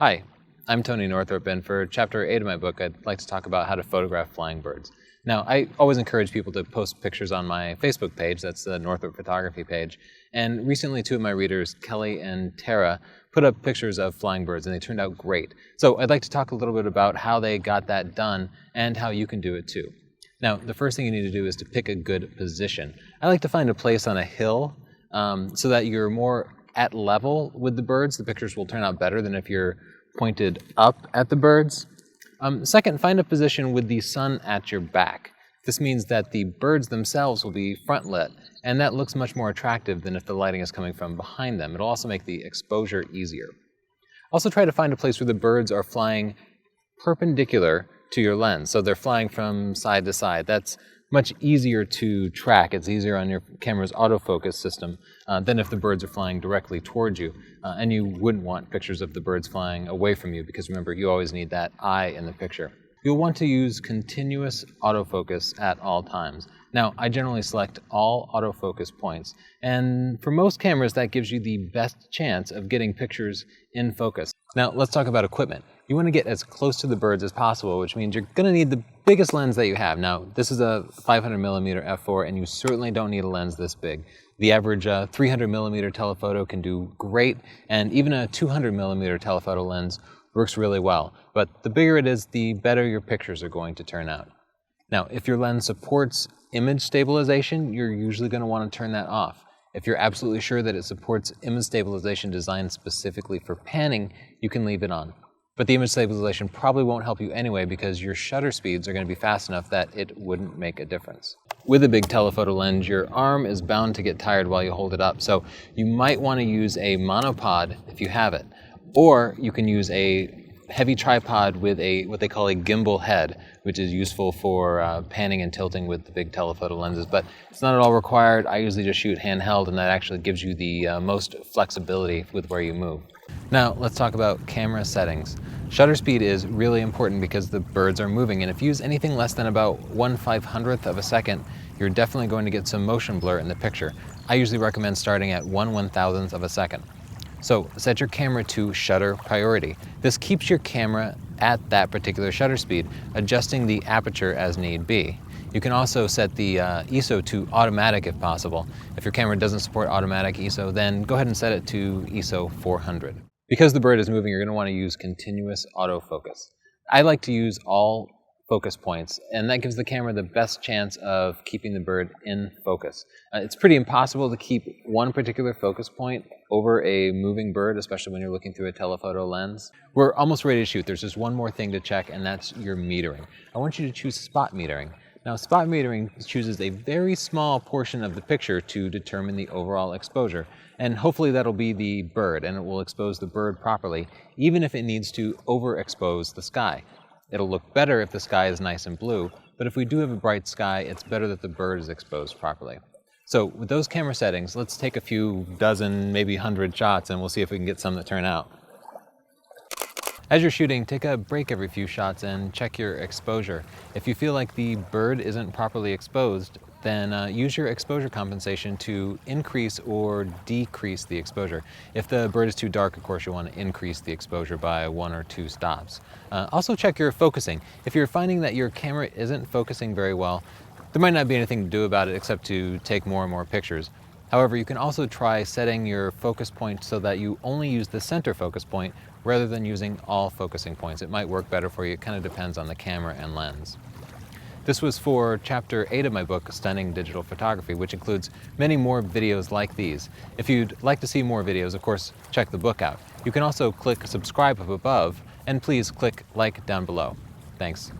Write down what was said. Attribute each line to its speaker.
Speaker 1: Hi, I'm Tony Northrup, and for Chapter 8 of my book, I'd like to talk about how to photograph flying birds. Now, I always encourage people to post pictures on my Facebook page, that's the Northrup photography page, and recently two of my readers, Kelly and Tara, put up pictures of flying birds, and they turned out great. So I'd like to talk a little bit about how they got that done and how you can do it too. Now, the first thing you need to do is to pick a good position. I like to find a place on a hill so that you're more at level with the birds. The pictures will turn out better than if you're pointed up at the birds. Second, find a position with the sun at your back. This means that the birds themselves will be front lit, and that looks much more attractive than if the lighting is coming from behind them. It'll also make the exposure easier. Also try to find a place where the birds are flying perpendicular to your lens, so they're flying from side to side. That's much easier to track. It's easier on your camera's autofocus system than if the birds are flying directly towards you. And you wouldn't want pictures of the birds flying away from you because remember, you always need that eye in the picture. You'll want to use continuous autofocus at all times. Now, I generally select all autofocus points, and for most cameras that gives you the best chance of getting pictures in focus. Now, let's talk about equipment. You want to get as close to the birds as possible, which means you're going to need the biggest lens that you have. Now, this is a 500mm f4, and you certainly don't need a lens this big. The average 300mm telephoto can do great, and even a 200mm telephoto lens works really well. But the bigger it is, the better your pictures are going to turn out. Now, if your lens supports image stabilization, you're usually going to want to turn that off. If you're absolutely sure that it supports image stabilization designed specifically for panning, you can leave it on. But the image stabilization probably won't help you anyway because your shutter speeds are going to be fast enough that it wouldn't make a difference. With a big telephoto lens, your arm is bound to get tired while you hold it up, so you might want to use a monopod if you have it. Or you can use a heavy tripod with what they call a gimbal head, which is useful for panning and tilting with the big telephoto lenses, but it's not at all required. I usually just shoot handheld, and that actually gives you the most flexibility with where you move. Now, let's talk about camera settings. Shutter speed is really important because the birds are moving, and if you use anything less than about 1/500th of a second, you're definitely going to get some motion blur in the picture. I usually recommend starting at 1/1000th of a second. So set your camera to shutter priority. This keeps your camera at that particular shutter speed, adjusting the aperture as need be. You can also set the ISO to automatic if possible. If your camera doesn't support automatic ISO, then go ahead and set it to ISO 400. Because the bird is moving, you're going to want to use continuous autofocus. I like to use all focus points, and that gives the camera the best chance of keeping the bird in focus. It's pretty impossible to keep one particular focus point over a moving bird, especially when you're looking through a telephoto lens. We're almost ready to shoot. There's just one more thing to check, and that's your metering. I want you to choose spot metering. Now, spot metering chooses a very small portion of the picture to determine the overall exposure, and hopefully that'll be the bird, and it will expose the bird properly, even if it needs to overexpose the sky. It'll look better if the sky is nice and blue, but if we do have a bright sky, it's better that the bird is exposed properly. So with those camera settings, let's take a few dozen, maybe 100 shots, and we'll see if we can get some that turn out. As you're shooting, take a break every few shots and check your exposure. If you feel like the bird isn't properly exposed, then use your exposure compensation to increase or decrease the exposure. If the bird is too dark, of course, you'll want to increase the exposure by 1 or 2 stops. Also check your focusing. If you're finding that your camera isn't focusing very well, there might not be anything to do about it except to take more and more pictures. However, you can also try setting your focus point so that you only use the center focus point rather than using all focusing points. It might work better for you. It kind of depends on the camera and lens. This was for Chapter 8 of my book, Stunning Digital Photography, which includes many more videos like these. If you'd like to see more videos, of course, check the book out. You can also click subscribe up above, and please click like down below. Thanks.